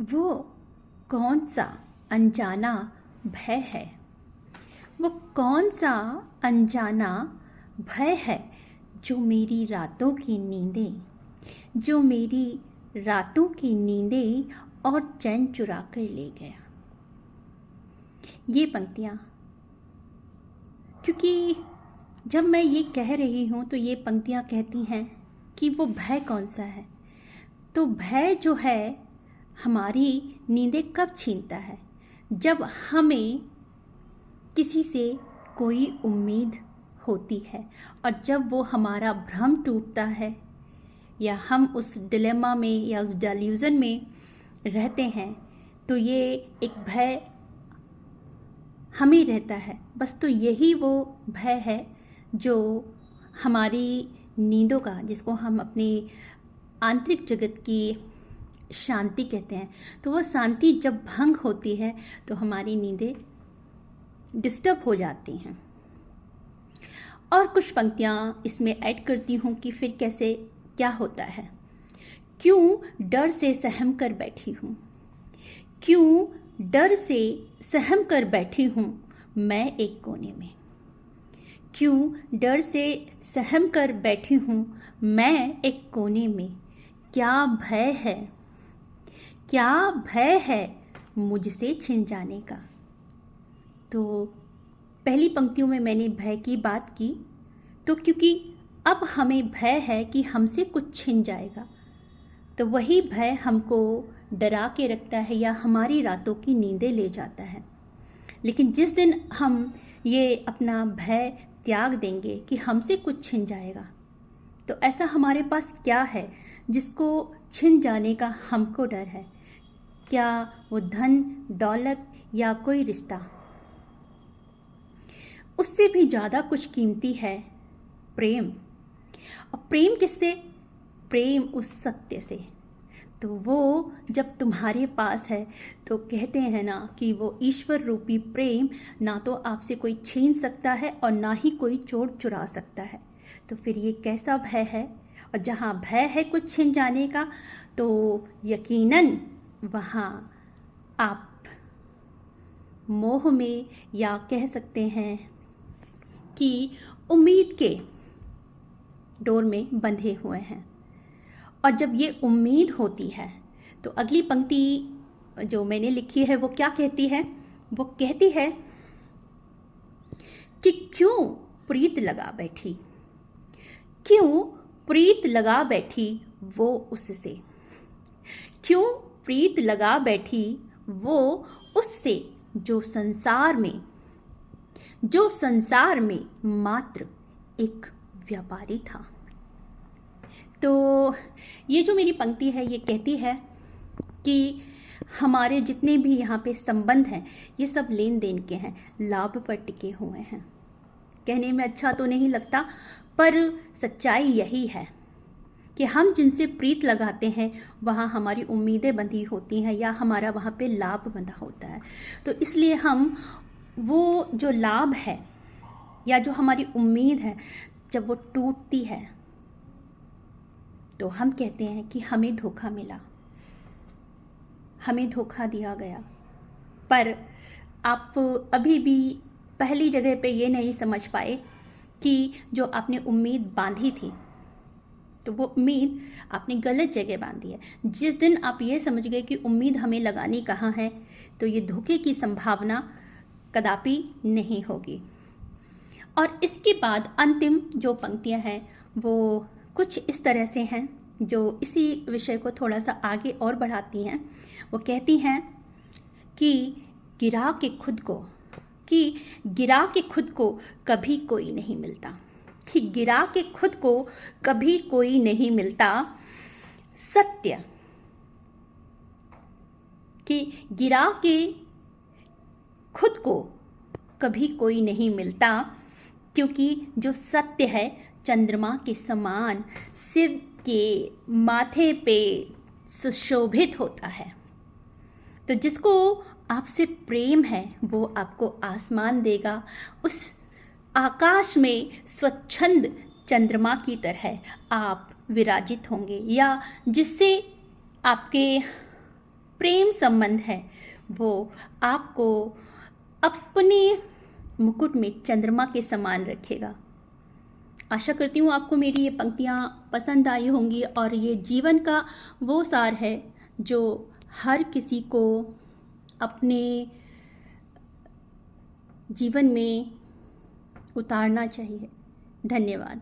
वो कौन सा अनजाना भय है? वो कौन सा अनजाना भय है जो मेरी रातों की नींदें, जो मेरी रातों की नींदें और चैन चुरा कर ले गया। ये पंक्तियाँ, क्योंकि जब मैं ये कह रही हूँ तो ये पंक्तियाँ कहती हैं कि वो भय कौन सा है। तो भय जो है हमारी नींदें कब छीनता है? जब हमें किसी से कोई उम्मीद होती है और जब वो हमारा भ्रम टूटता है या हम उस डिलेमा में या उस डेल्यूजन में रहते हैं, तो ये एक भय हमें रहता है। बस तो यही वो भय है जो हमारी नींदों का, जिसको हम अपनी आंतरिक जगत की शांति कहते हैं, तो वो शांति जब भंग होती है तो हमारी नींदें डिस्टर्ब हो जाती हैं। और कुछ पंक्तियाँ इसमें ऐड करती हूँ कि फिर कैसे क्या होता है। क्यों डर से सहम कर बैठी हूँ, क्यों डर से सहम कर बैठी हूँ मैं एक कोने में, क्यों डर से सहम कर बैठी हूँ मैं एक कोने में। क्या भय है, क्या भय है मुझसे छिन जाने का। तो पहली पंक्तियों में मैंने भय की बात की, तो क्योंकि अब हमें भय है कि हमसे कुछ छिन जाएगा, तो वही भय हमको डरा के रखता है या हमारी रातों की नींदें ले जाता है। लेकिन जिस दिन हम ये अपना भय त्याग देंगे कि हमसे कुछ छिन जाएगा, तो ऐसा हमारे पास क्या है जिसको छिन जाने का हमको डर है? क्या वो धन दौलत या कोई रिश्ता? उससे भी ज़्यादा कुछ कीमती है प्रेम। और प्रेम किससे? प्रेम उस सत्य से। तो वो जब तुम्हारे पास है तो कहते हैं ना कि वो ईश्वर रूपी प्रेम ना तो आपसे कोई छीन सकता है और ना ही कोई चोर चुरा सकता है। तो फिर ये कैसा भय है? और जहाँ भय है कुछ छिन जाने का, तो यकीनन वहाँ आप मोह में, या कह सकते हैं कि उम्मीद के डोर में बंधे हुए हैं। और जब ये उम्मीद होती है तो अगली पंक्ति जो मैंने लिखी है वो क्या कहती है? वो कहती है कि क्यों प्रीत लगा बैठी, क्यों प्रीत लगा बैठी वो उससे, क्यों प्रीत लगा बैठी वो उससे जो संसार में मात्र एक व्यापारी था। तो ये जो मेरी पंक्ति है ये कहती है कि हमारे जितने भी यहाँ पे संबंध हैं ये सब लेन देन के हैं, लाभ पर टिके हुए हैं। कहने में अच्छा तो नहीं लगता, पर सच्चाई यही है कि हम जिनसे प्रीत लगाते हैं वहाँ हमारी उम्मीदें बंधी होती हैं या हमारा वहाँ पे लाभ बंधा होता है। तो इसलिए हम वो जो लाभ है या जो हमारी उम्मीद है, जब वो टूटती है तो हम कहते हैं कि हमें धोखा मिला, हमें धोखा दिया गया। पर आप अभी भी पहली जगह पे ये नहीं समझ पाए कि जो आपने उम्मीद बांधी थी तो वो उम्मीद आपने गलत जगह बांधी है। जिस दिन आप ये समझ गए कि उम्मीद हमें लगानी कहाँ है, तो ये धोखे की संभावना कदापि नहीं होगी। और इसके बाद अंतिम जो पंक्तियाँ हैं वो कुछ इस तरह से हैं जो इसी विषय को थोड़ा सा आगे और बढ़ाती हैं। वो कहती हैं कि गिरा के खुद को कभी कोई नहीं मिलता, कि गिरा के खुद को कभी कोई नहीं मिलता। सत्य कि गिरा के खुद को कभी कोई नहीं मिलता, क्योंकि जो सत्य है चंद्रमा के समान शिव के माथे पे सुशोभित होता है। तो जिसको आपसे प्रेम है वो आपको आसमान देगा, उस आकाश में स्वच्छंद चंद्रमा की तरह आप विराजित होंगे, या जिससे आपके प्रेम संबंध है वो आपको अपने मुकुट में चंद्रमा के समान रखेगा। आशा करती हूँ आपको मेरी ये पंक्तियाँ पसंद आई होंगी और ये जीवन का वो सार है जो हर किसी को अपने जीवन में उतारना चाहिए। धन्यवाद।